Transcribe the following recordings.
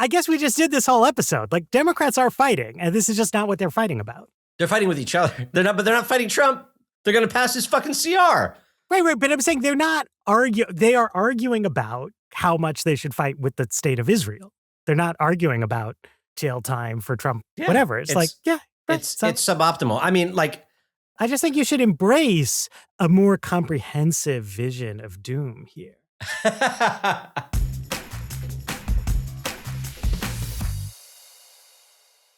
I guess we just did this whole episode. Like, Democrats are fighting, and this is just not what they're fighting about. They're fighting with each other. They're not fighting Trump. They're going to pass his fucking CR. Right. But I'm saying they are arguing about how much they should fight with the state of Israel. They're not arguing about jail time for Trump, whatever. It's suboptimal. I mean, like, I just think you should embrace a more comprehensive vision of doom here.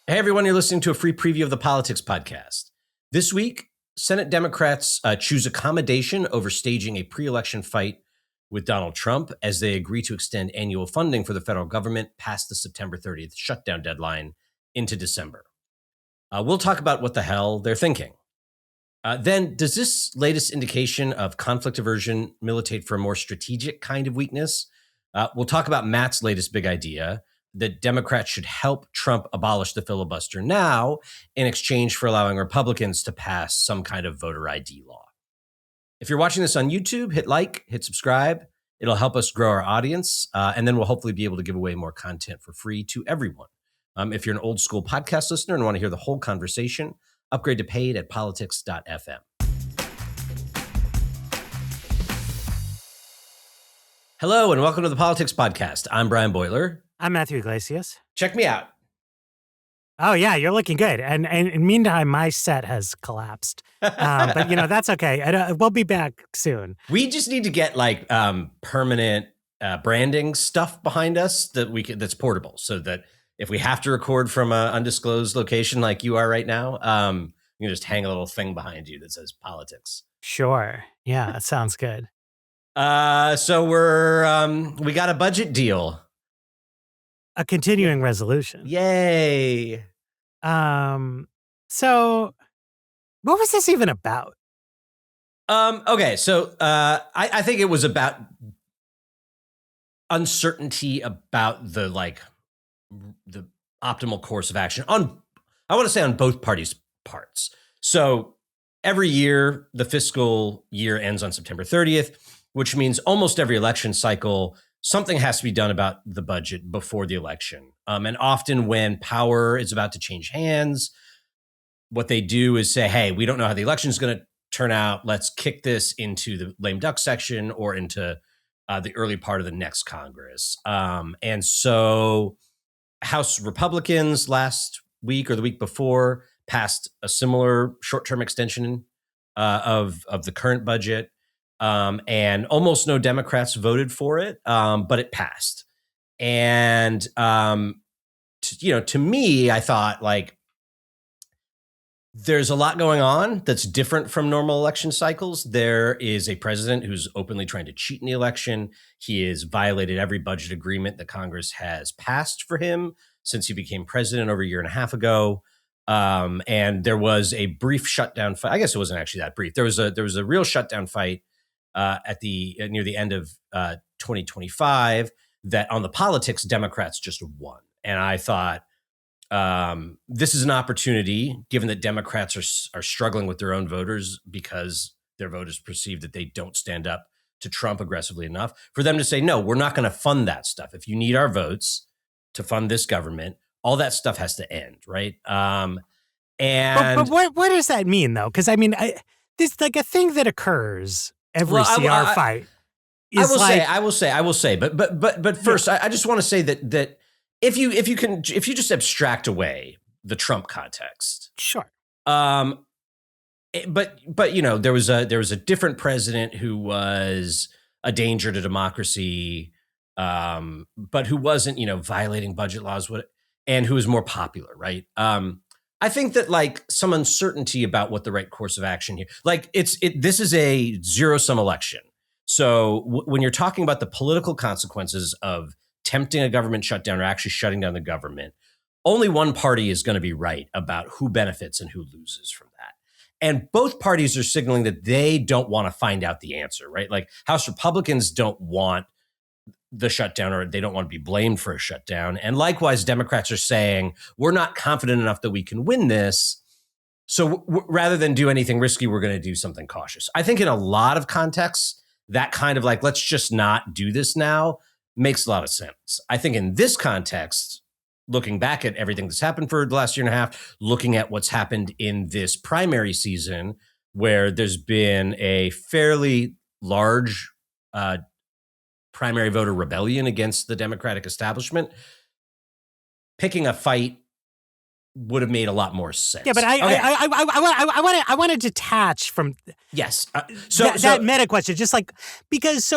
Hey, everyone, you're listening to a free preview of the Politics Podcast. This week, Senate Democrats choose accommodation over staging a pre-election fight with Donald Trump as they agree to extend annual funding for the federal government past the September 30th shutdown deadline into December. We'll talk about what the hell they're thinking. Then, does this latest indication of conflict aversion militate for a more strategic kind of weakness? We'll talk about Matt's latest big idea, that Democrats should help Trump abolish the filibuster now in exchange for allowing Republicans to pass some kind of voter ID law. If you're watching this on YouTube, hit like, hit subscribe. It'll help us grow our audience, and then we'll hopefully be able to give away more content for free to everyone. If you're an old school podcast listener and want to hear the whole conversation, upgrade to paid at politics.fm. Hello, and welcome to the Politics Podcast. I'm Brian Boyler. I'm Matthew Iglesias. Check me out. Oh, yeah, you're looking good. And meantime, my set has collapsed. But, that's okay. We'll be back soon. We just need to get permanent branding stuff behind us that's portable, so that if we have to record from an undisclosed location like you are right now, you can just hang a little thing behind you that says politics. Sure. Yeah, that sounds good. So we got a budget deal. A continuing resolution. Yay. So what was this even about? Okay, so I think it was about uncertainty about the optimal course of action on both parties' parts. So every year, the fiscal year ends on September 30th, which means almost every election cycle, something has to be done about the budget before the election. And often when power is about to change hands, what they do is say, hey, we don't know how the election is going to turn out. Let's kick this into the lame duck section or into the early part of the next Congress. And so House Republicans last week or the week before passed a similar short-term extension of the current budget. And almost no Democrats voted for it, but it passed. And, to me, I thought, there's a lot going on that's different from normal election cycles. There is a president who's openly trying to cheat in the election. He has violated every budget agreement that Congress has passed for him since he became president over a year and a half ago. And there was a brief shutdown fight. I guess it wasn't actually that brief. There was a real shutdown fight near the end of 2025 that on the politics, Democrats just won. And I thought this is an opportunity, given that Democrats are struggling with their own voters because their voters perceive that they don't stand up to Trump aggressively enough, for them to say, no, we're not going to fund that stuff. If you need our votes to fund this government, all that stuff has to end, right? But what does that mean, though? Because, this a thing that occurs every CR fight. I will say. But first, I just want to say that if you just abstract away the Trump context, sure. But there was a different president who was a danger to democracy, but who wasn't violating budget laws, and who was more popular, right? I think that some uncertainty about what the right course of action here, this is a zero-sum election. So when you're talking about the political consequences of tempting a government shutdown or actually shutting down the government, only one party is going to be right about who benefits and who loses from that. And both parties are signaling that they don't want to find out the answer, right? House Republicans don't want the shutdown, or they don't want to be blamed for a shutdown. And likewise, Democrats are saying, we're not confident enough that we can win this. So rather than do anything risky, we're going to do something cautious. I think in a lot of contexts, that kind of let's just not do this now makes a lot of sense. I think in this context, looking back at everything that's happened for the last year and a half, looking at what's happened in this primary season, where there's been a fairly large primary voter rebellion against the Democratic establishment, picking a fight would have made a lot more sense. Yeah, but I want to detach from yes. That meta question, just like, because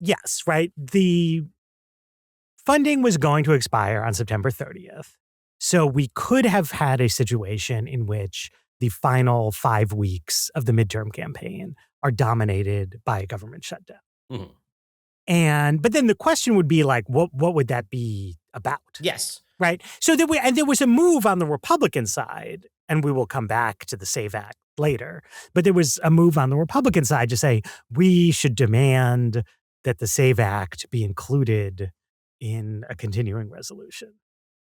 yes, right. The funding was going to expire on September 30th. So we could have had a situation in which the final 5 weeks of the midterm campaign are dominated by a government shutdown. Mm-hmm. But then the question would be like, what would that be about? Yes. Right. So there was a move on the Republican side, and we will come back to the SAVE Act later. But there was a move on the Republican side to say we should demand that the SAVE Act be included in a continuing resolution.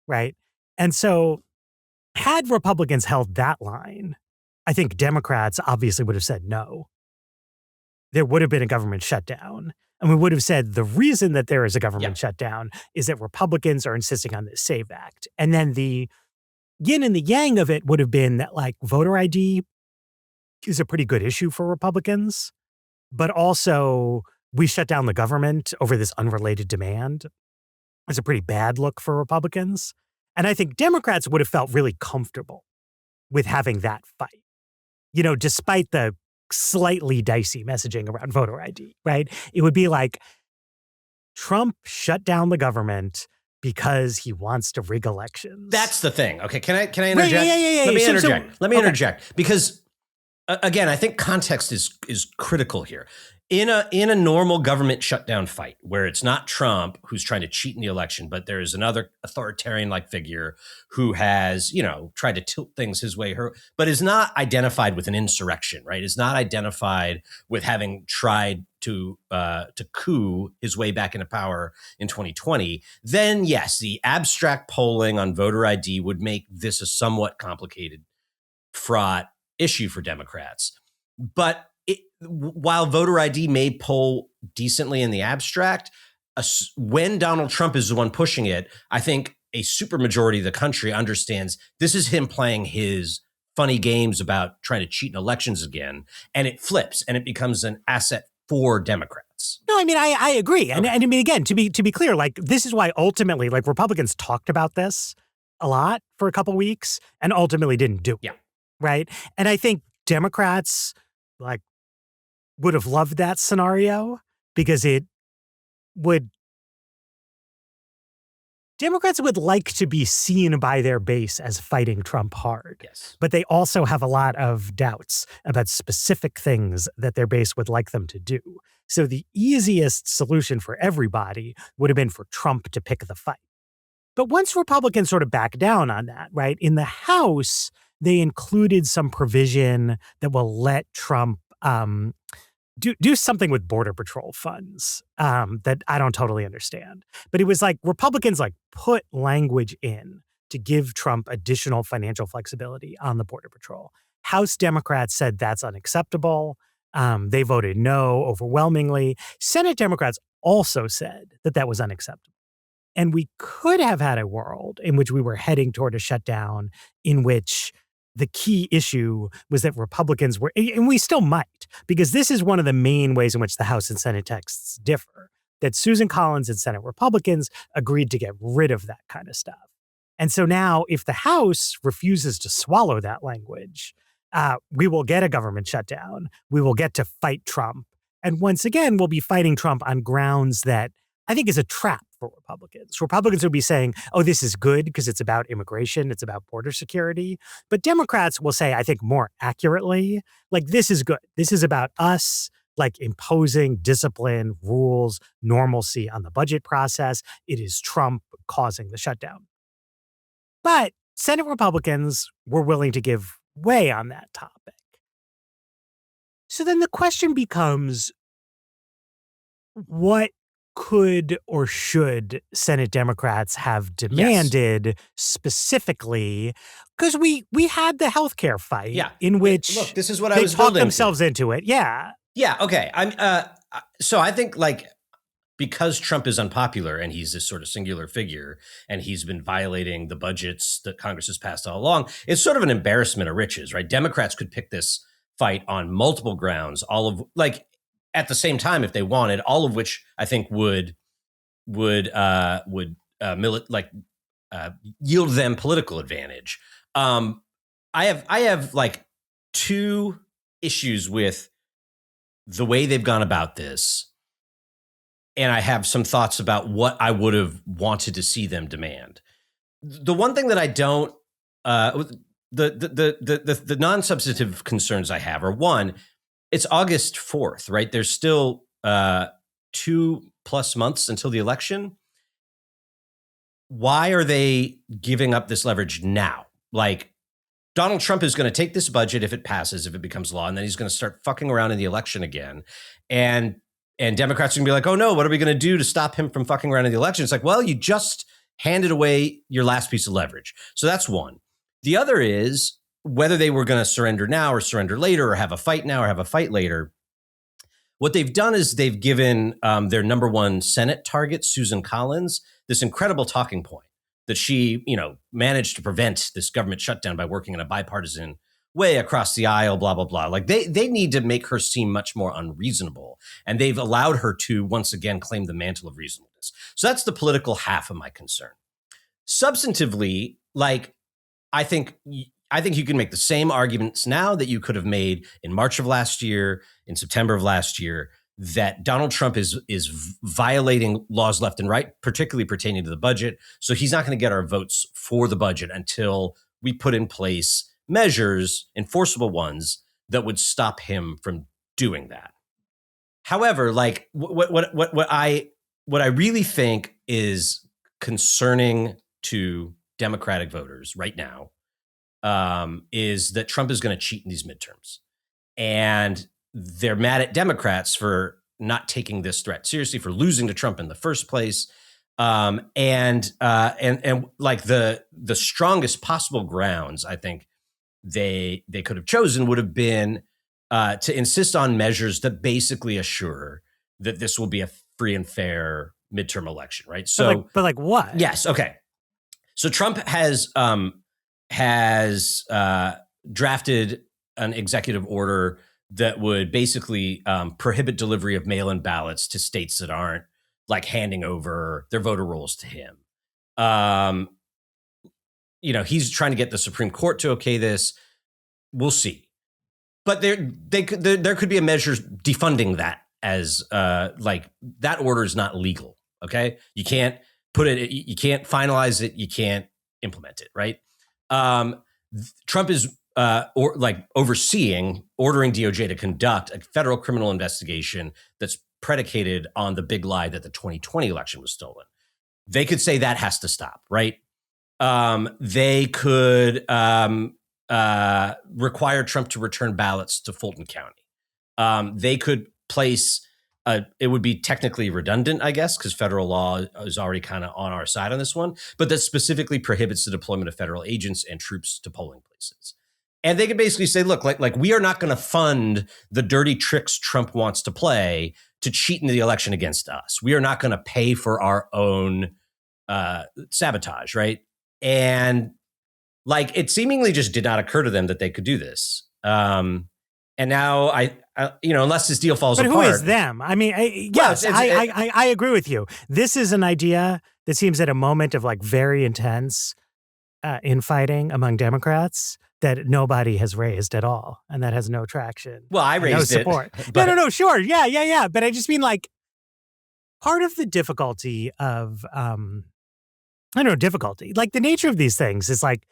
Right. And so had Republicans held that line, I think Democrats obviously would have said no. There would have been a government shutdown. And we would have said the reason that there is a government shutdown is that Republicans are insisting on this SAVE Act. And then the yin and the yang of it would have been that, like, voter ID is a pretty good issue for Republicans, but also we shut down the government over this unrelated demand. It's a pretty bad look for Republicans. And I think Democrats would have felt really comfortable with having that fight, despite the slightly dicey messaging around voter ID, right? It would be like Trump shut down the government because he wants to rig elections. That's the thing. Okay, can I interject? Right, yeah. Let me interject because again, I think context is critical here. In a normal government shutdown fight where it's not Trump who's trying to cheat in the election, but there is another authoritarian-like figure who has, tried to tilt things his way, but is not identified with an insurrection, right? Is not identified with having tried to coup his way back into power in 2020. Then yes, the abstract polling on voter ID would make this a somewhat complicated, fraught issue for Democrats. But while voter ID may poll decently in the abstract, when Donald Trump is the one pushing it, I think a supermajority of the country understands this is him playing his funny games about trying to cheat in elections again, and it flips and it becomes an asset for Democrats. No, I mean, I agree. And I mean, again, to be clear, like, this is why ultimately, like, Republicans talked about this a lot for a couple weeks and ultimately didn't do it. Yeah. Right. And I think Democrats, like, would have loved that scenario because Democrats would like to be seen by their base as fighting Trump hard. Yes. But they also have a lot of doubts about specific things that their base would like them to do. So the easiest solution for everybody would have been for Trump to pick the fight. But once Republicans sort of back down on that, right, in the House, they included some provision that will let Trump do something with Border Patrol funds that I don't totally understand. But it was like Republicans put language in to give Trump additional financial flexibility on the Border Patrol. House Democrats said that's unacceptable. They voted no overwhelmingly. Senate Democrats also said that that was unacceptable. And we could have had a world in which we were heading toward a shutdown in which the key issue was that Republicans were, and we still might, because this is one of the main ways in which the House and Senate texts differ, that Susan Collins and Senate Republicans agreed to get rid of that kind of stuff. And so now if the House refuses to swallow that language, we will get a government shutdown. We will get to fight Trump. And once again, we'll be fighting Trump on grounds that I think is a trap for Republicans. Republicans would be saying, oh, this is good because it's about immigration, it's about border security. But Democrats will say, I think more accurately, like, this is good. This is about us, like, imposing discipline, rules, normalcy on the budget process. It is Trump causing the shutdown. But Senate Republicans were willing to give way on that topic. So then the question becomes, what could or should Senate Democrats have demanded specifically? Because we had the healthcare fight in which look, this is what they I was talked building themselves into it. Yeah. Yeah. Okay. So I think, like, because Trump is unpopular and he's this sort of singular figure and he's been violating the budgets that Congress has passed all along, it's sort of an embarrassment of riches, right? Democrats could pick this fight on multiple grounds, all of like at the same time if they wanted, all of which I think would yield them political advantage. I have like two issues with the way they've gone about this, and I have some thoughts about what I would have wanted to see them demand. The one thing that I don't, the non-substantive concerns I have are, one, it's August 4th, right? There's still 2+ months until the election. Why are they giving up this leverage now? Like, Donald Trump is going to take this budget if it passes, if it becomes law, and then he's going to start fucking around in the election again. And Democrats are going to be like, oh no, what are we going to do to stop him from fucking around in the election? It's like, well, you just handed away your last piece of leverage. So that's one. The other is whether they were going to surrender now or surrender later or have a fight now or have a fight later. What they've done is they've given their number one Senate target, Susan Collins, this incredible talking point that she, managed to prevent this government shutdown by working in a bipartisan way across the aisle, blah, blah, blah. Like they need to make her seem much more unreasonable. And they've allowed her to once again claim the mantle of reasonableness. So that's the political half of my concern. Substantively, like, I think you can make the same arguments now that you could have made in March of last year, in September of last year, that Donald Trump is violating laws left and right, particularly pertaining to the budget. So he's not going to get our votes for the budget until we put in place measures, enforceable ones, that would stop him from doing that. However, like what I really think is concerning to Democratic voters right now is that Trump is going to cheat in these midterms. And they're mad at Democrats for not taking this threat seriously, for losing to Trump in the first place. And like the strongest possible grounds I think they could have chosen would have been to insist on measures that basically assure that this will be a free and fair midterm election, right? So, but like what? Yes, okay. So Trump has drafted an executive order that would basically prohibit delivery of mail-in ballots to states that aren't like handing over their voter rolls to him. He's trying to get the Supreme Court to okay this. We'll see. But there could be a measure defunding that as like that order is not legal. Okay, you can't put it. You can't finalize it. You can't implement it. Right. Trump is ordering DOJ to conduct a federal criminal investigation that's predicated on the big lie that the 2020 election was stolen. They could say that has to stop, right? They could require Trump to return ballots to Fulton County. They could place it would be technically redundant, I guess, because federal law is already kind of on our side on this one, but that specifically prohibits the deployment of federal agents and troops to polling places. And they could basically say, look, like we are not going to fund the dirty tricks Trump wants to play to cheat in the election against us. We are not going to pay for our own sabotage, right? And like it seemingly just did not occur to them that they could do this. And now I unless this deal falls apart. But who is them? I mean, I agree with you. This is an idea that seems at a moment of like very intense infighting among Democrats that nobody has raised at all, and that has no traction. Well, I raised no support. It. No, sure. Yeah. But I just mean like part of the difficulty of, difficulty, like the nature of these things is like,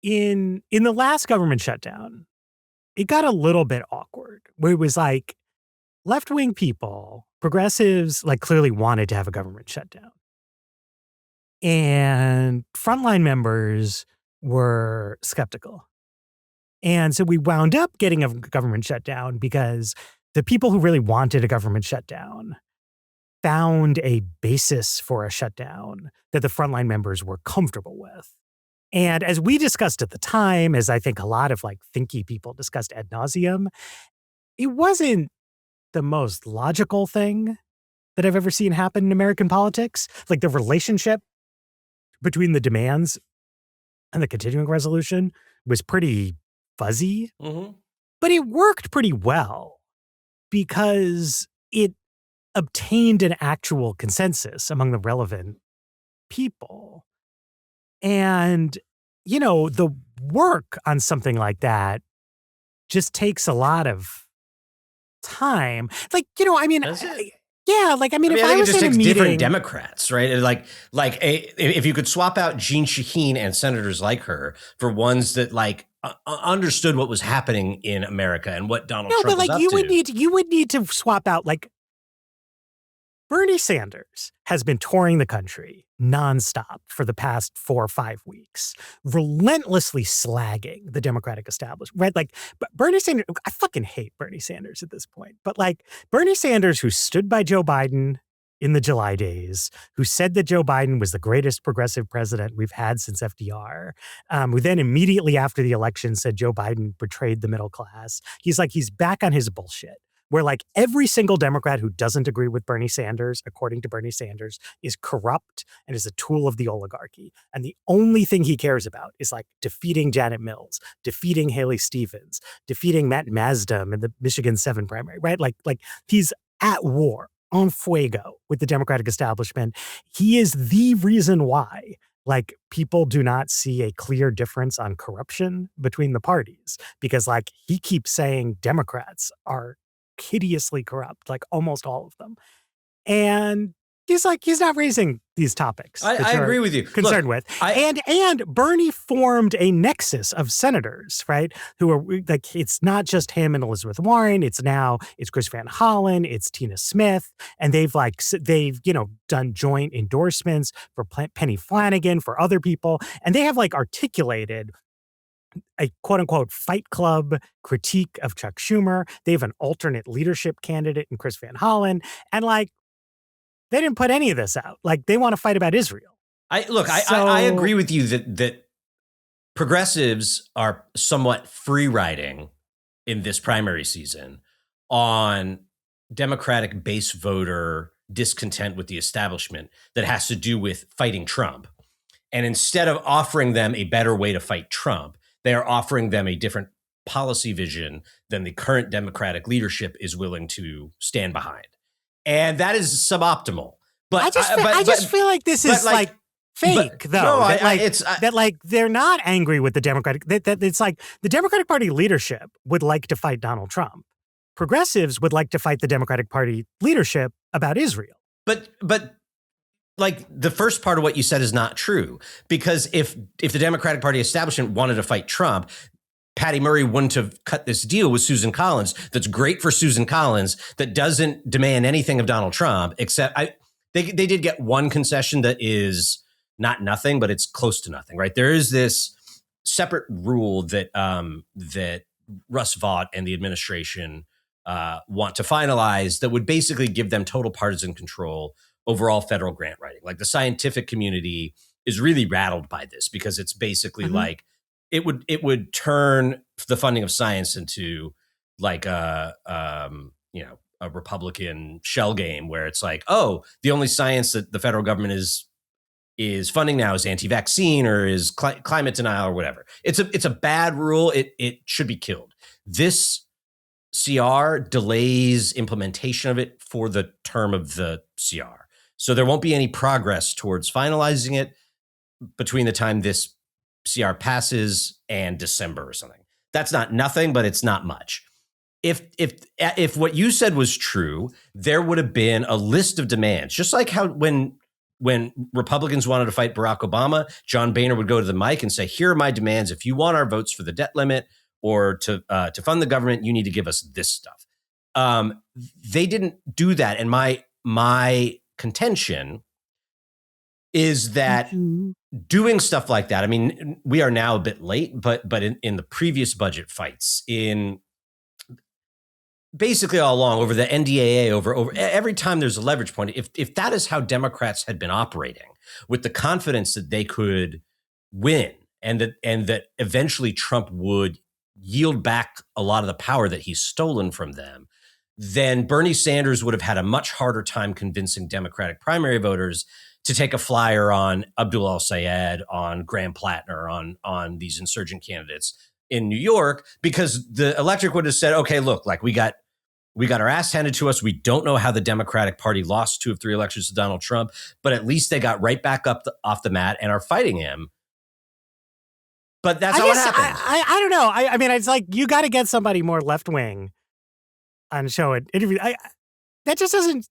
in the last government shutdown, it got a little bit awkward where it was like left-wing people, progressives, like clearly wanted to have a government shutdown. And frontline members were skeptical. And so we wound up getting a government shutdown because the people who really wanted a government shutdown found a basis for a shutdown that the frontline members were comfortable with. And as we discussed at the time, as I think a lot of like thinky people discussed ad nauseum, it wasn't the most logical thing that I've ever seen happen in American politics. Like the relationship between the demands and the continuing resolution was pretty fuzzy, but it worked pretty well because it obtained an actual consensus among the relevant people. And, the work on something like that just takes a lot of time. Like, Does it? Yeah, like, if I I think it was just in a takes meeting, different Democrats, right? If you could swap out Jeanne Shaheen and senators like her for ones that understood what was happening in America and what Donald Trump was up you to. would need to swap out, like, Bernie Sanders has been touring the country nonstop for the past 4 or 5 weeks, relentlessly slagging the Democratic establishment, right? Like, Bernie Sanders, I fucking hate Bernie Sanders at this point, but like Bernie Sanders, who stood by Joe Biden in the July days, who said that Joe Biden was the greatest progressive president we've had since FDR, who then immediately after the election said Joe Biden betrayed the middle class. He's back on his bullshit, where like every single Democrat who doesn't agree with Bernie Sanders, according to Bernie Sanders, is corrupt and is a tool of the oligarchy. And the only thing he cares about is like defeating Janet Mills, defeating Haley Stevens, defeating Matt Masdam in the Michigan 7 primary, right? Like he's at war, en fuego with the Democratic establishment. He is the reason why like people do not see a clear difference on corruption between the parties, because like he keeps saying Democrats are hideously corrupt, like almost all of them. And he's not raising these topics. I agree with you. Concerned with. And Bernie formed a nexus of senators, right? Who are like, it's not just him and Elizabeth Warren. It's Chris Van Hollen, it's Tina Smith. And they've done joint endorsements for Penny Flanagan, for other people. And they have like articulated a quote unquote fight club critique of Chuck Schumer. They have an alternate leadership candidate in Chris Van Hollen. And like, they didn't put any of this out. Like they want to fight about Israel. I agree with you that progressives are somewhat free riding in this primary season on Democratic base voter discontent with the establishment that has to do with fighting Trump. And instead of offering them a better way to fight Trump, they are offering them a different policy vision than the current Democratic leadership is willing to stand behind. And that is suboptimal. But I just feel like this is like fake, though. No, they're not angry with the Democratic. That it's like the Democratic Party leadership would like to fight Donald Trump. Progressives would like to fight the Democratic Party leadership about Israel. But like the first part of what you said is not true, because if the Democratic Party establishment wanted to fight Trump, Patty Murray wouldn't have cut this deal with Susan Collins. That's great for Susan Collins. That doesn't demand anything of Donald Trump, except they did get one concession that is not nothing, but it's close to nothing, right? There is this separate rule that that Russ Vought and the administration want to finalize that would basically give them total partisan control over all federal grant writing. Like the scientific community is really rattled by this because it's basically like it would turn the funding of science into like a Republican shell game where it's like, oh, the only science that the federal government is funding now is anti-vaccine or is climate denial or whatever. It's a bad rule. It should be killed. This CR delays implementation of it for the term of the CR. So there won't be any progress towards finalizing it between the time this CR passes and December or something. That's not nothing, but it's not much. If what you said was true, there would have been a list of demands, just like how when Republicans wanted to fight Barack Obama, John Boehner would go to the mic and say, here are my demands. If you want our votes for the debt limit or to fund the government, you need to give us this stuff. They didn't do that. And my contention is that doing stuff like that, I mean, we are now a bit late, but in the previous budget fights, in basically all along over the NDAA, over every time there's a leverage point, if that is how Democrats had been operating with the confidence that they could win and that eventually Trump would yield back a lot of the power that he's stolen from them, then Bernie Sanders would have had a much harder time convincing Democratic primary voters to take a flyer on Abdul al-Sayed, on Graham Plattner, on these insurgent candidates in New York, because the electorate would have said, okay, look, like we got our ass handed to us. We don't know how the Democratic Party lost 2 of 3 elections to Donald Trump, but at least they got right back up off the mat and are fighting him. But that's not what happened. I don't know. I mean, it's like you got to get somebody more left wing on show it interview. That just doesn't.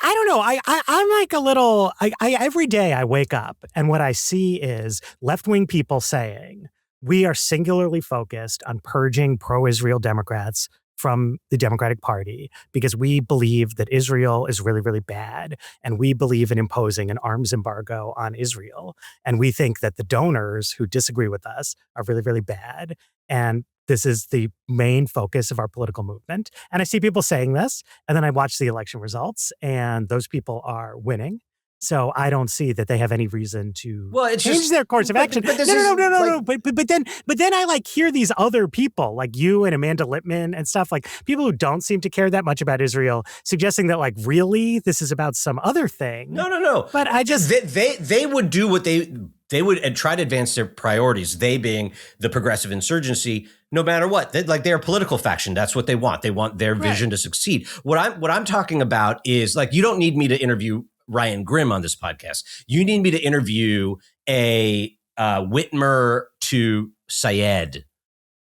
I don't know. I'm like a little. Every day I wake up and what I see is left wing people saying we are singularly focused on purging pro-Israel Democrats from the Democratic Party because we believe that Israel is really, really bad. And we believe in imposing an arms embargo on Israel. And we think that the donors who disagree with us are really, really bad. And this is the main focus of our political movement. And I see people saying this, and then I watch the election results, and those people are winning. So I don't see that they have any reason to change their course of action. No. But then I like hear these other people like you and Amanda Lippman and stuff, like people who don't seem to care that much about Israel, suggesting that like really this is about some other thing. No. But I just they would do what they would and try to advance their priorities. They being the progressive insurgency, no matter what. They're a political faction. That's what they want. They want their vision to succeed. What I'm talking about is like you don't need me to interview Ryan Grimm on this podcast. You need me to interview a Whitmer to Syed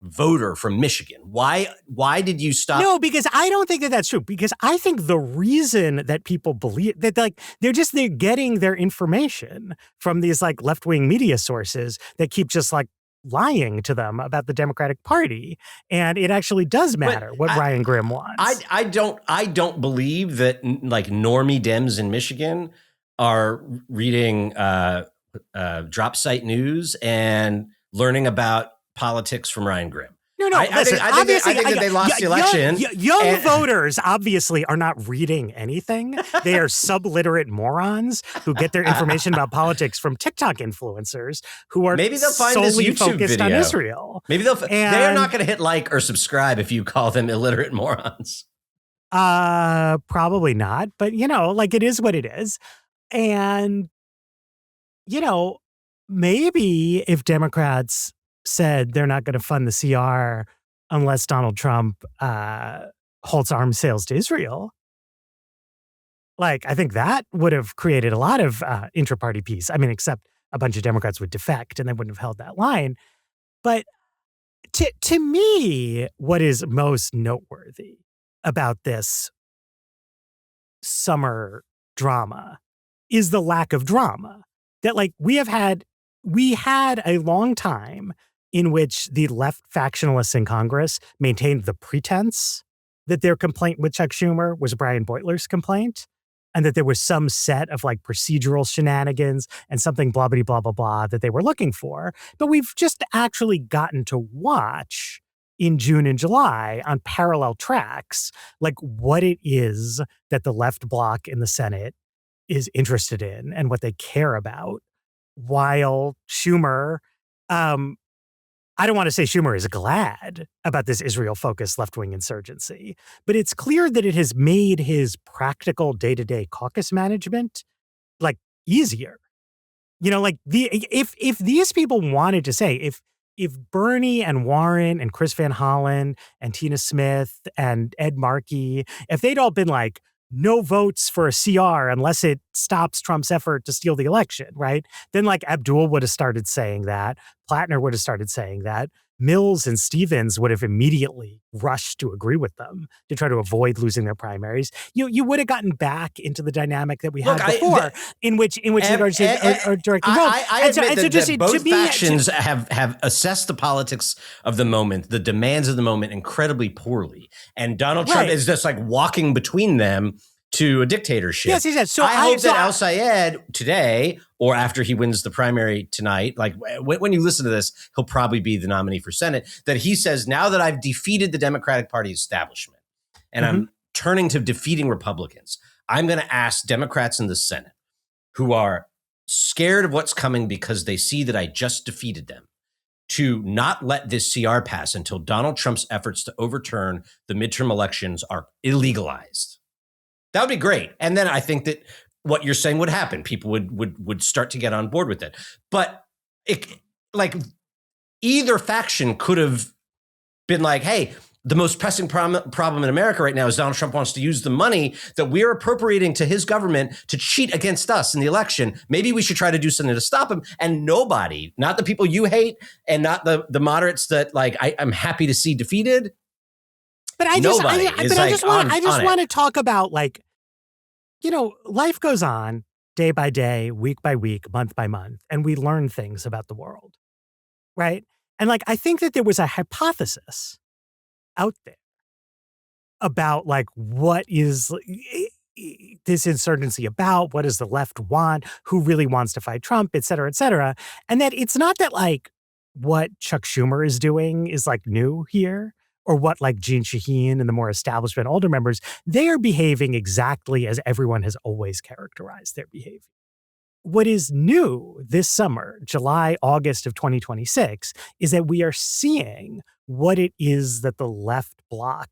voter from Michigan. Why did you stop? No, because I don't think that that's true. Because I think the reason that people believe that like they're getting their information from these like left-wing media sources that keep just like lying to them about the Democratic Party, and it actually does matter what Ryan Grimm wants. I don't believe that like normie Dems in Michigan are reading drop site news and learning about politics from Ryan Grimm. No. I think that they lost the election. Young voters obviously are not reading anything. They are subliterate morons who get their information about politics from TikTok influencers who are maybe they'll find solely this YouTube focused video on Israel. Maybe they're not going to hit like or subscribe if you call them illiterate morons. Probably not. But like it is what it is, and maybe if Democrats said they're not going to fund the CR unless Donald Trump halts arms sales to Israel. Like, I think that would have created a lot of intra-party peace. I mean, except a bunch of Democrats would defect and they wouldn't have held that line. But to me, what is most noteworthy about this summer drama is the lack of drama. That like we had a long time in which the left factionalists in Congress maintained the pretense that their complaint with Chuck Schumer was Brian Beutler's complaint, and that there was some set of like procedural shenanigans and something blah, blah, blah, blah, blah that they were looking for. But we've just actually gotten to watch in June and July on parallel tracks, like what it is that the left bloc in the Senate is interested in and what they care about, while Schumer, I don't want to say Schumer is glad about this Israel-focused left-wing insurgency, but it's clear that it has made his practical day-to-day caucus management like easier. Like if these people wanted to say, if Bernie and Warren and Chris Van Hollen and Tina Smith and Ed Markey, if they'd all been like, no votes for a CR unless it stops Trump's effort to steal the election, right? Then like Abdul would have started saying that. Plattner would have started saying that. Mills and Stevens would have immediately rushed to agree with them to try to avoid losing their primaries. You would have gotten back into the dynamic that we had before, in which regards are directing vote. I admit that both factions have assessed the politics of the moment, the demands of the moment, incredibly poorly, and Donald Trump is just like walking between them to a dictatorship. Yes. So I hope that al-Sayed today, or after he wins the primary tonight, like when you listen to this, he'll probably be the nominee for Senate, that he says, now that I've defeated the Democratic Party establishment and I'm turning to defeating Republicans, I'm going to ask Democrats in the Senate who are scared of what's coming because they see that I just defeated them to not let this CR pass until Donald Trump's efforts to overturn the midterm elections are illegalized. That would be great. And then I think that what you're saying would happen. People would start to get on board with it. But either faction could have been like, hey, the most pressing problem in America right now is Donald Trump wants to use the money that we're appropriating to his government to cheat against us in the election. Maybe we should try to do something to stop him. And nobody, not the people you hate and not the moderates that I'm happy to see defeated. But I just want to talk about life goes on day by day, week by week, month by month, and we learn things about the world, right? And I think that there was a hypothesis out there about what is this insurgency about? What does the left want? Who really wants to fight Trump, et cetera, et cetera. And that it's not that what Chuck Schumer is doing is new here, or what Jeanne Shaheen and the more establishment older members, they are behaving exactly as everyone has always characterized their behavior. What is new this summer, July, August of 2026, is that we are seeing what it is that the left bloc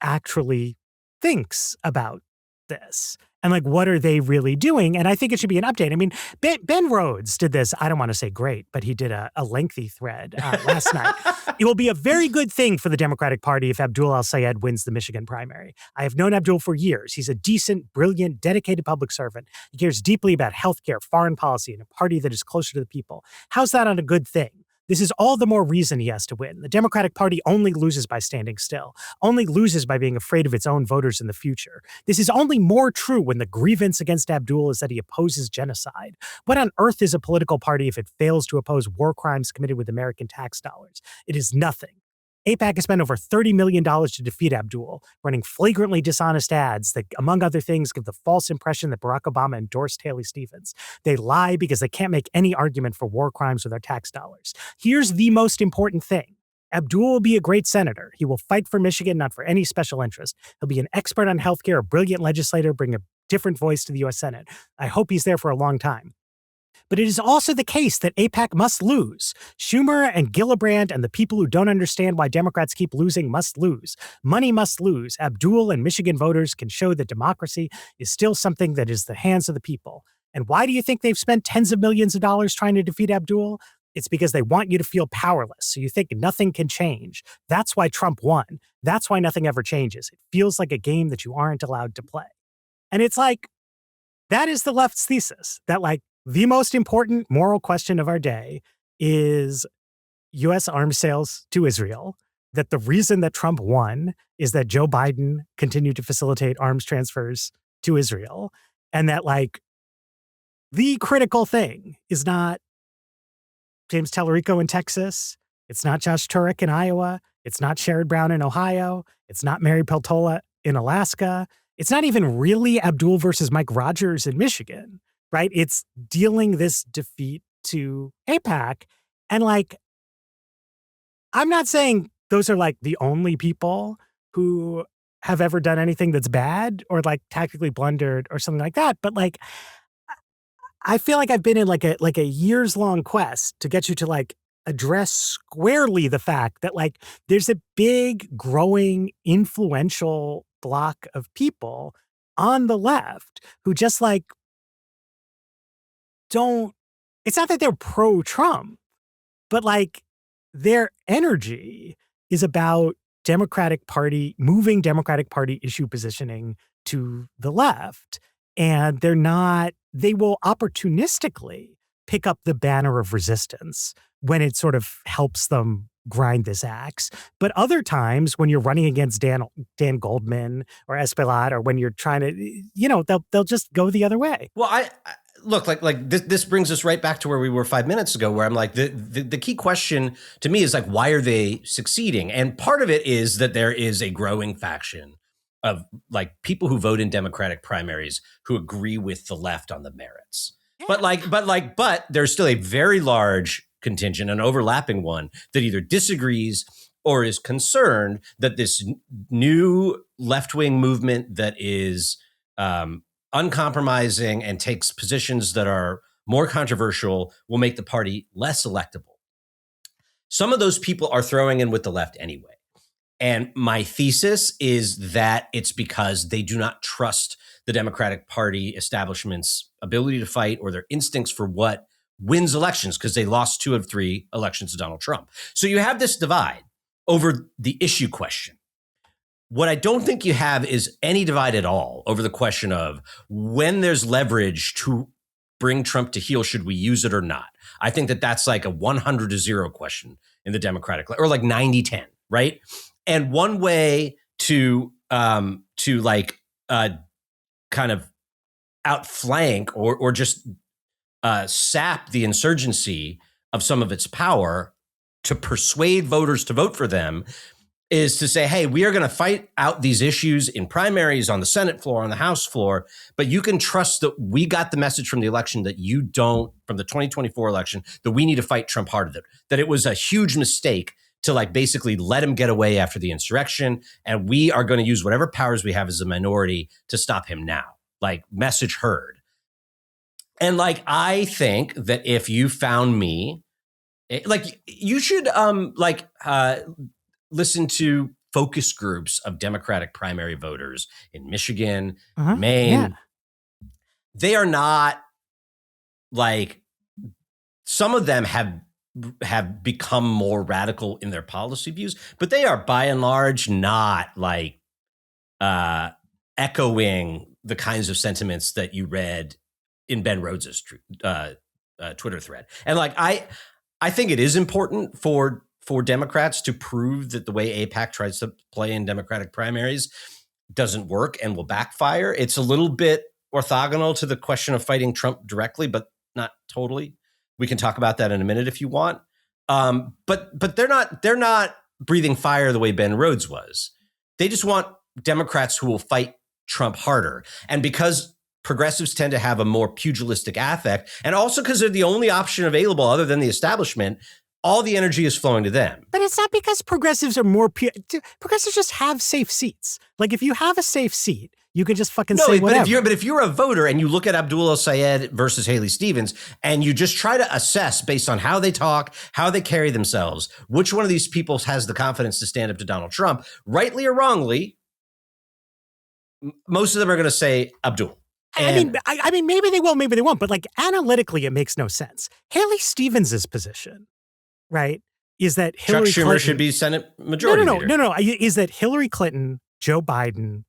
actually thinks about this. And what are they really doing? And I think it should be an update. I mean, Ben Rhodes did this, I don't want to say great, but he did a lengthy thread last night. It will be a very good thing for the Democratic Party if Abdul El-Sayed wins the Michigan primary. I have known Abdul for years. He's a decent, brilliant, dedicated public servant. He cares deeply about healthcare, foreign policy, and a party that is closer to the people. How's that on a good thing? This is all the more reason he has to win. The Democratic Party only loses by standing still, only loses by being afraid of its own voters in the future. This is only more true when the grievance against Abdul is that he opposes genocide. What on earth is a political party if it fails to oppose war crimes committed with American tax dollars? It is nothing. AIPAC has spent over $30 million to defeat Abdul, running flagrantly dishonest ads that, among other things, give the false impression that Barack Obama endorsed Haley Stevens. They lie because they can't make any argument for war crimes with their tax dollars. Here's the most important thing. Abdul will be a great senator. He will fight for Michigan, not for any special interest. He'll be an expert on healthcare, a brilliant legislator, bring a different voice to the U.S. Senate. I hope he's there for a long time. But it is also the case that AIPAC must lose. Schumer and Gillibrand and the people who don't understand why Democrats keep losing must lose. Money must lose. Abdul and Michigan voters can show that democracy is still something that is the hands of the people. And why do you think they've spent tens of millions of dollars trying to defeat Abdul? It's because they want you to feel powerless, so you think nothing can change. That's why Trump won. That's why nothing ever changes. It feels like a game that you aren't allowed to play. And it's that is the left's thesis, that the most important moral question of our day is U.S. arms sales to Israel, that the reason that Trump won is that Joe Biden continued to facilitate arms transfers to Israel, and that the critical thing is not James Tallarico in Texas, it's not Josh Turek in Iowa, it's not Sherrod Brown in Ohio, it's not Mary Peltola in Alaska, it's not even really Abdul versus Mike Rogers in Michigan. Right? It's dealing this defeat to AIPAC. And I'm not saying those are the only people who have ever done anything that's bad or tactically blundered or something like that. But I feel I've been in a years long quest to get you to address squarely the fact that there's a big, growing, influential block of people on the left who just it's not that they're pro-Trump, but their energy is about moving Democratic Party issue positioning to the left. And they will opportunistically pick up the banner of resistance when it sort of helps them grind this axe. But other times when you're running against Dan Goldman or Espelat, or when you're trying to, they'll just go the other way. Well, I look, this brings us right back to where we were 5 minutes ago, where I'm the key question to me is why are they succeeding? And part of it is that there is a growing faction of people who vote in Democratic primaries who agree with the left on the merits. Yeah. But there's still a very large contingent, an overlapping one, that either disagrees or is concerned that this new left-wing movement that is uncompromising and takes positions that are more controversial will make the party less electable. some of those people are throwing in with the left anyway. And my thesis is that it's because they do not trust the Democratic Party establishment's ability to fight or their instincts for what wins elections, because they lost 2 of 3 elections to Donald Trump. So you have this divide over the issue question. What I don't think you have is any divide at all over the question of when there's leverage to bring Trump to heel, should we use it or not? I think that that's like a 100-0 question in the Democratic, or like 90-10, right? And one way to like kind of outflank or just sap the insurgency of some of its power to persuade voters to vote for them is to say, hey, we are going to fight out these issues in primaries on the Senate floor, on the House floor, but you can trust that we got the message from the election that you don't, from the 2024 election, that we need to fight Trump harder, that it was a huge mistake to like basically let him get away after the insurrection. And we are going to use whatever powers we have as a minority to stop him now. Like, message heard. And like, I think that if you found me, like, you should listen to focus groups of Democratic primary voters in Michigan, Maine. Yeah. They are not like, some of them have become more radical in their policy views, but they are by and large not like echoing the kinds of sentiments that you read in Ben Rhodes's Twitter thread. And like, I think it is important for Democrats to prove that the way AIPAC tries to play in Democratic primaries doesn't work and will backfire. It's a little bit orthogonal to the question of fighting Trump directly, but not totally. We can talk about that in a minute if you want. But they're not breathing fire the way Ben Rhodes was. They just want Democrats who will fight Trump harder. And because progressives tend to have a more pugilistic affect, and also because they're the only option available other than the establishment, all the energy is flowing to them. But it's not because progressives are more... Progressives just have safe seats. Like, if you have a safe seat, you can just fucking say whatever. But if you're a voter and you look at Abdul El-Sayed versus Haley Stevens, and you just try to assess based on how they talk, how they carry themselves, which one of these people has the confidence to stand up to Donald Trump, rightly or wrongly, most of them are going to say Abdul. I mean, maybe they will, maybe they won't. But like, analytically, it makes no sense. Haley Stevens' position, right, is that Hillary Chuck Schumer Clinton should be Senate majority leader. No. Is that Hillary Clinton, Joe Biden,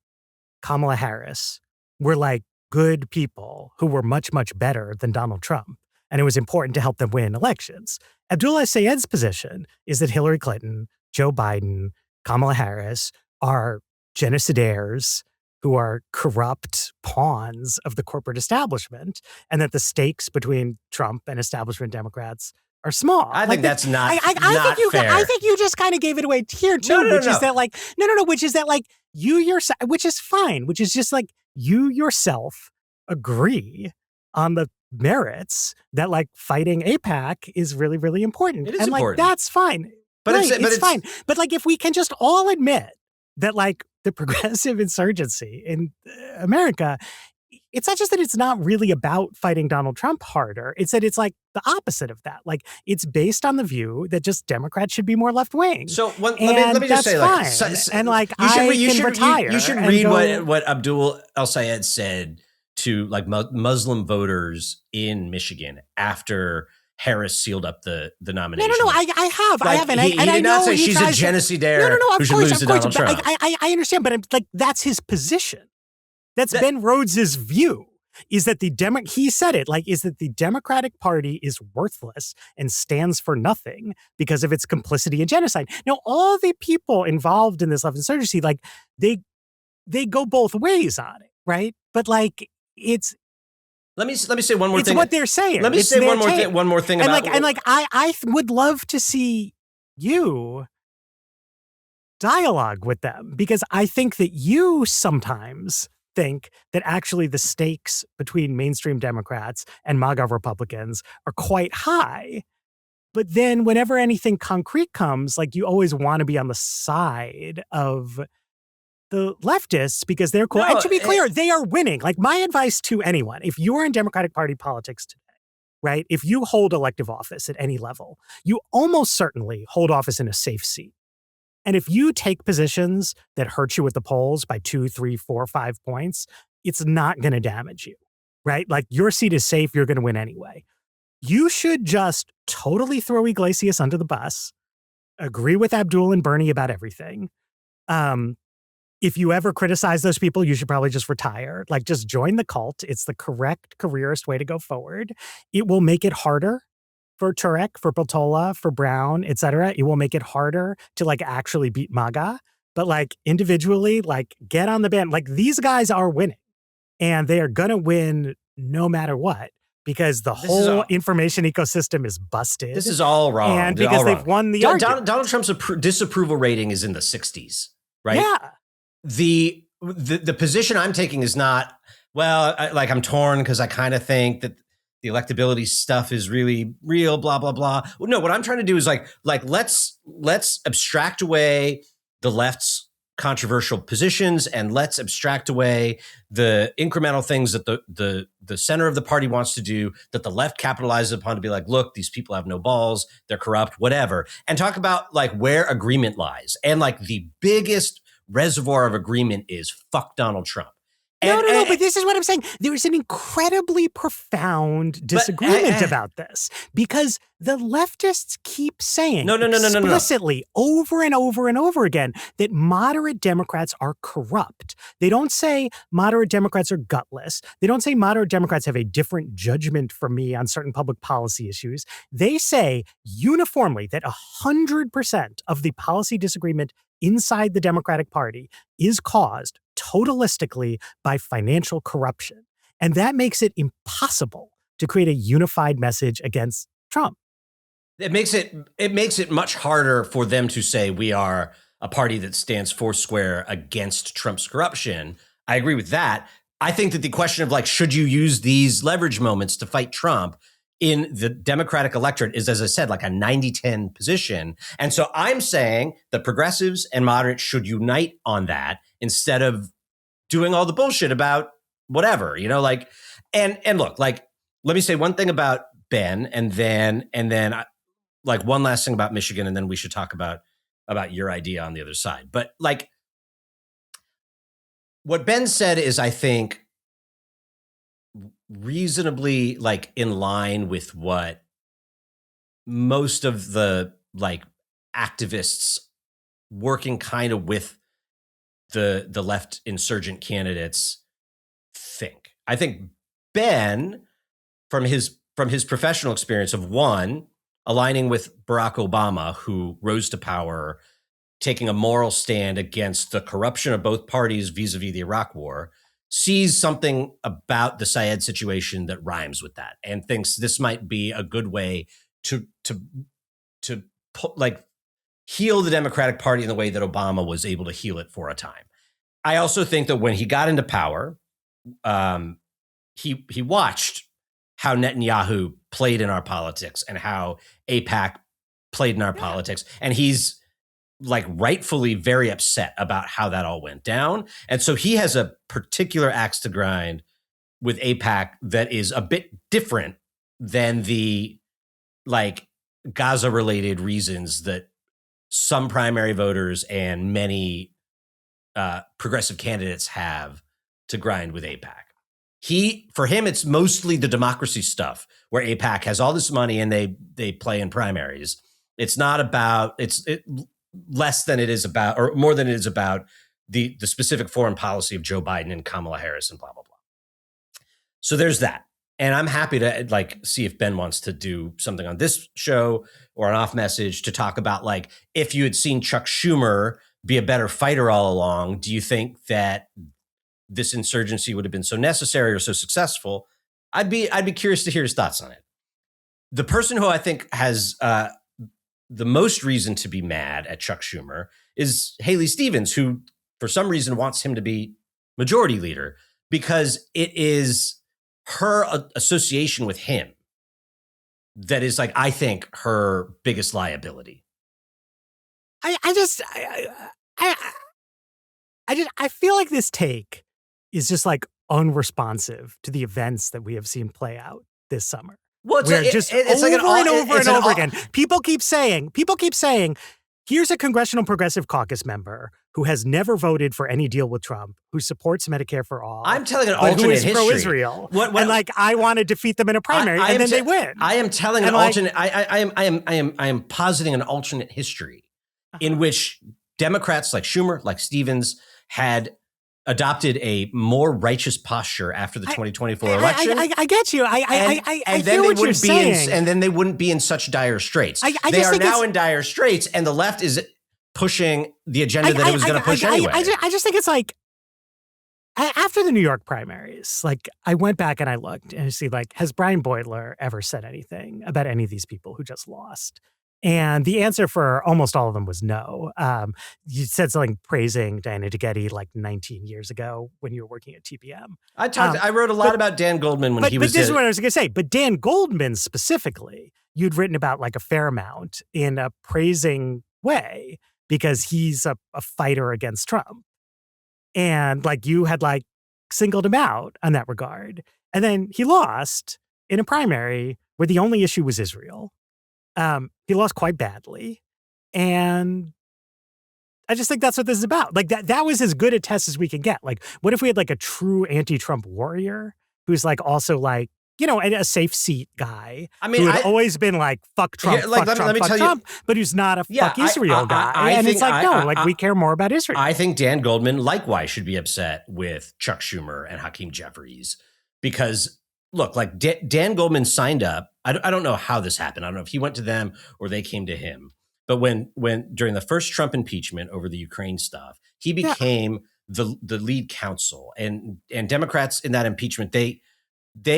Kamala Harris were like good people who were much, much better than Donald Trump. And it was important to help them win elections. Abdul El-Sayed's position is that Hillary Clinton, Joe Biden, Kamala Harris are genocidaires who are corrupt pawns of the corporate establishment, and that the stakes between Trump and establishment Democrats are small. I think that's not fair. I think you just kind of gave it away here too, is that like, which is that like you yourself, which is fine, which is just like you yourself agree on the merits that like fighting AIPAC is really, really important. It is and like, important. that's fine. But it's fine. But like, if we can just all admit that like the progressive insurgency in America, it's not just that it's not really about fighting Donald Trump harder. It's that it's like the opposite of that. Like, it's based on the view that just Democrats should be more left wing. So let me just say, like, and like you should retire. You should read what Abdul El-Sayed said to like Muslim voters in Michigan after Harris sealed up the nomination. No, I have. Like, I have. And he did not say she's a genocidaire who should lose to Donald Trump. I understand, but like, that's his position. That's Ben Rhodes's view, is that he said it, like, is that the Democratic Party is worthless and stands for nothing because of its complicity in genocide. Now, all the people involved in this left insurgency, like, they go both ways on it, right? But like, it's... Let me say one more thing. It's what they're saying. Let me say one more thing about... I would love to see you dialogue with them, because I think that you sometimes think that actually the stakes between mainstream Democrats and MAGA Republicans are quite high. But then whenever anything concrete comes, like, you always want to be on the side of the leftists because they're cool. And to be clear, they are winning. Like, my advice to anyone, if you are in Democratic Party politics today, right? If you hold elective office at any level, you almost certainly hold office in a safe seat. And if you take positions that hurt you at the polls by 2, 3, 4, 5 points, it's not going to damage you, right? Like your seat is safe. You're going to win anyway. You should just totally throw Iglesias under the bus, agree with Abdul and Bernie about everything. If you ever criticize those people, you should probably just retire. Like, just join the cult. It's the correct careerist way to go forward. It will make it harder for Turek, for Peltola, for Brown, et cetera. It will make it harder to like actually beat MAGA. But like individually, like get on the band. Like these guys are winning and they are going to win no matter what because the whole information ecosystem is busted. This is all wrong. And because they've won the argument. Donald Trump's disapproval rating is in the 60s, right? Yeah. The position I'm taking is not, well, I'm torn because I kind of think that the electability stuff is really real, blah, blah, blah. No, what I'm trying to do is let's abstract away the left's controversial positions and let's abstract away the incremental things that the center of the party wants to do that the left capitalizes upon to be like, look, these people have no balls, they're corrupt, whatever. And talk about like where agreement lies. And like the biggest reservoir of agreement is fuck Donald Trump. No, but this is what I'm saying. There is an incredibly profound disagreement about this because the leftists keep saying explicitly over and over and over again that moderate Democrats are corrupt. They don't say moderate Democrats are gutless. They don't say moderate Democrats have a different judgment from me on certain public policy issues. They say uniformly that 100% of the policy disagreement inside the Democratic Party is caused totalistically by financial corruption. And that makes it impossible to create a unified message against Trump. It makes it much harder for them to say we are a party that stands foursquare against Trump's corruption. I agree with that. I think that the question of like, should you use these leverage moments to fight Trump in the Democratic electorate is, as I said, like a 90-10 position. And so I'm saying that progressives and moderates should unite on that instead of doing all the bullshit about whatever, like, and look, like, let me say one thing about Ben and then like one last thing about Michigan. And then we should talk about your idea on the other side. But like what Ben said is, I think, reasonably like in line with what most of the like activists working kind of with the left insurgent candidates think. I think Ben, from his professional experience of one, aligning with Barack Obama, who rose to power, taking a moral stand against the corruption of both parties vis-a-vis the Iraq War, sees something about the Syed situation that rhymes with that and thinks this might be a good way to like heal the Democratic Party in the way that Obama was able to heal it for a time. I also think that when he got into power, he watched how Netanyahu played in our politics and how AIPAC played in our politics. And he's like rightfully very upset about how that all went down. And so he has a particular axe to grind with AIPAC that is a bit different than the like Gaza related reasons that some primary voters and many progressive candidates have to grind with AIPAC. For him, it's mostly the democracy stuff where AIPAC has all this money and they play in primaries. It's not about, less than it is about, or more than it is about the specific foreign policy of Joe Biden and Kamala Harris and blah, blah, blah. So there's that. And I'm happy to like see if Ben wants to do something on this show or an off message to talk about like, if you had seen Chuck Schumer be a better fighter all along, do you think that this insurgency would have been so necessary or so successful? I'd be curious to hear his thoughts on it. The person who I think has the most reason to be mad at Chuck Schumer is Haley Stevens, who for some reason wants him to be majority leader because it is her association with him that is like, I think, her biggest liability. I feel like this take is just like unresponsive to the events that we have seen play out this summer. Well, where just over and over again, people keep saying, here's a congressional progressive caucus member who has never voted for any deal with Trump, who supports Medicare for all. I'm telling an alternate history. Who is pro-Israel. And like, I want to defeat them in a primary, and then they win. I am telling an alternate. I am positing an alternate history in which Democrats like Schumer, like Stevens, had adopted a more righteous posture after the 2024 election. I get you. I hear what you're saying. And then they wouldn't be in such dire straits. They are now in dire straits, and the left is pushing the agenda that it was going to push anyway. I just think it's like, after the New York primaries, like, I went back and I looked and I see, like, has Brian Beutler ever said anything about any of these people who just lost? And the answer for almost all of them was no. You said something praising Diana DeGetti like 19 years ago when you were working at TPM. I wrote a lot about Dan Goldman when he was. But this is what I was going to say. But Dan Goldman specifically, you'd written about like a fair amount in a praising way because he's a fighter against Trump. And like, you had like singled him out on that regard. And then he lost in a primary where the only issue was Israel. He lost quite badly. And I just think that's what this is about. Like, that was as good a test as we can get. Like, what if we had like a true anti-Trump warrior who's like also like, you know, a safe seat guy. I mean, who had always been like, fuck Trump, fuck Trump, but who's not a fuck Israel guy. And it's like, we care more about Israel. I think Dan Goldman likewise should be upset with Chuck Schumer and Hakeem Jeffries because, look, like Dan Goldman signed up. I don't know how this happened. I don't know if he went to them or they came to him. But when during the first Trump impeachment over the Ukraine stuff, he became the lead counsel. And Democrats in that impeachment, they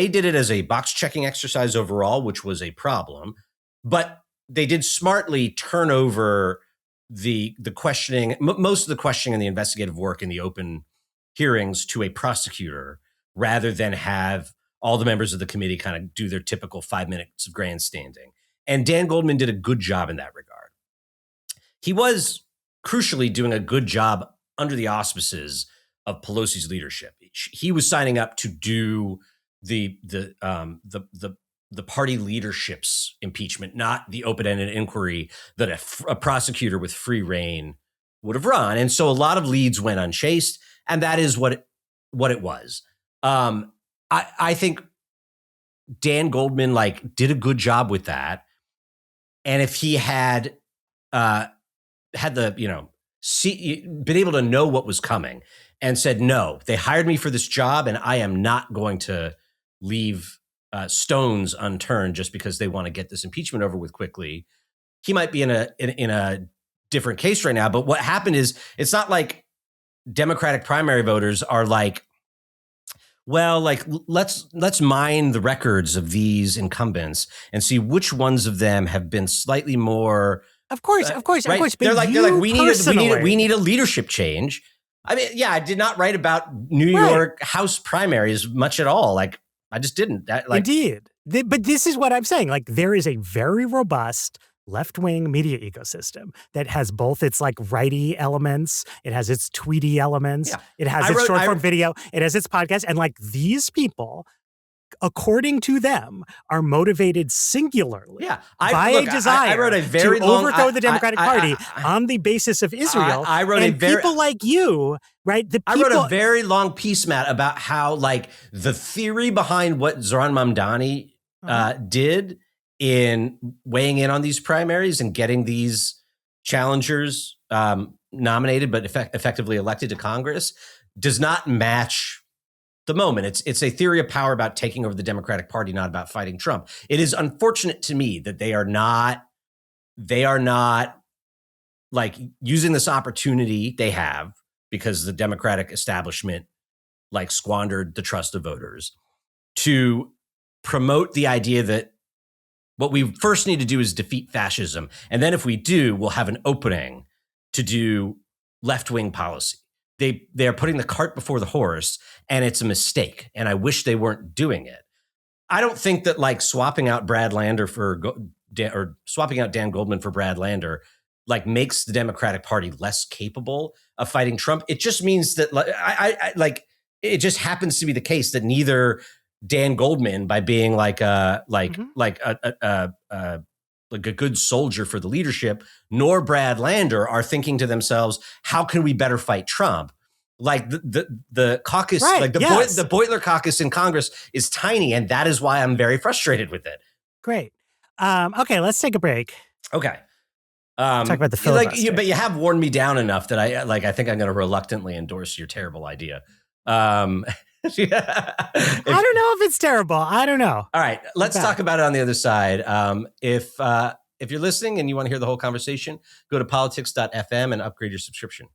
did it as a box checking exercise overall, which was a problem. But they did smartly turn over the questioning, most of the questioning and the investigative work in the open hearings to a prosecutor rather than have all the members of the committee kind of do their typical 5 minutes of grandstanding. And Dan Goldman did a good job in that regard. He was crucially doing a good job under the auspices of Pelosi's leadership. He was signing up to do the party leadership's impeachment, not the open-ended inquiry that a prosecutor with free reign would have run. And so a lot of leads went unchased, and that is what it was. I think Dan Goldman like did a good job with that. And if he had had the, been able to know what was coming and said, no, they hired me for this job and I am not going to leave stones unturned just because they want to get this impeachment over with quickly, he might be in a different case right now. But what happened is it's not like Democratic primary voters are like, well, like let's mine the records of these incumbents and see which ones of them have been slightly more. Of course. But they're like we need a leadership change. I mean, yeah, I did not write about New York House primaries much at all. Like, I just didn't. Indeed. But this is what I'm saying. Like, there is a very robust left-wing media ecosystem that has both its like righty elements, it has its tweety elements, it has its short-form video, it has its podcast, and like these people, according to them, are motivated singularly by a desire I wrote a very to long, overthrow the Democratic Party on the basis of Israel. People like you, right? I wrote a very long piece, Matt, about how like the theory behind what Zohran Mamdani did in weighing in on these primaries and getting these challengers nominated but effectively elected to Congress does not match the moment. It's a theory of power about taking over the Democratic Party, not about fighting Trump. It is unfortunate to me that they are not like using this opportunity they have because the Democratic establishment like squandered the trust of voters to promote the idea that what we first need to do is defeat fascism. And then if we do, we'll have an opening to do left-wing policy. They are putting the cart before the horse, and it's a mistake. And I wish they weren't doing it. I don't think that like swapping out Brad Lander or swapping out Dan Goldman for Brad Lander like makes the Democratic Party less capable of fighting Trump. It just means that it just happens to be the case that neither Dan Goldman by being like a good soldier for the leadership, nor Brad Lander are thinking to themselves, how can we better fight Trump? Like the caucus, Right, the Beutler caucus in Congress is tiny, and that is why I'm very frustrated with it. Great. Okay, let's take a break. Okay. Talk about the filibuster. But you have worn me down enough that I think I'm going to reluctantly endorse your terrible idea. I don't know if it's terrible. I don't know. All right, let's talk about it on the other side. If you're listening and you want to hear the whole conversation, go to politics.fm and upgrade your subscription.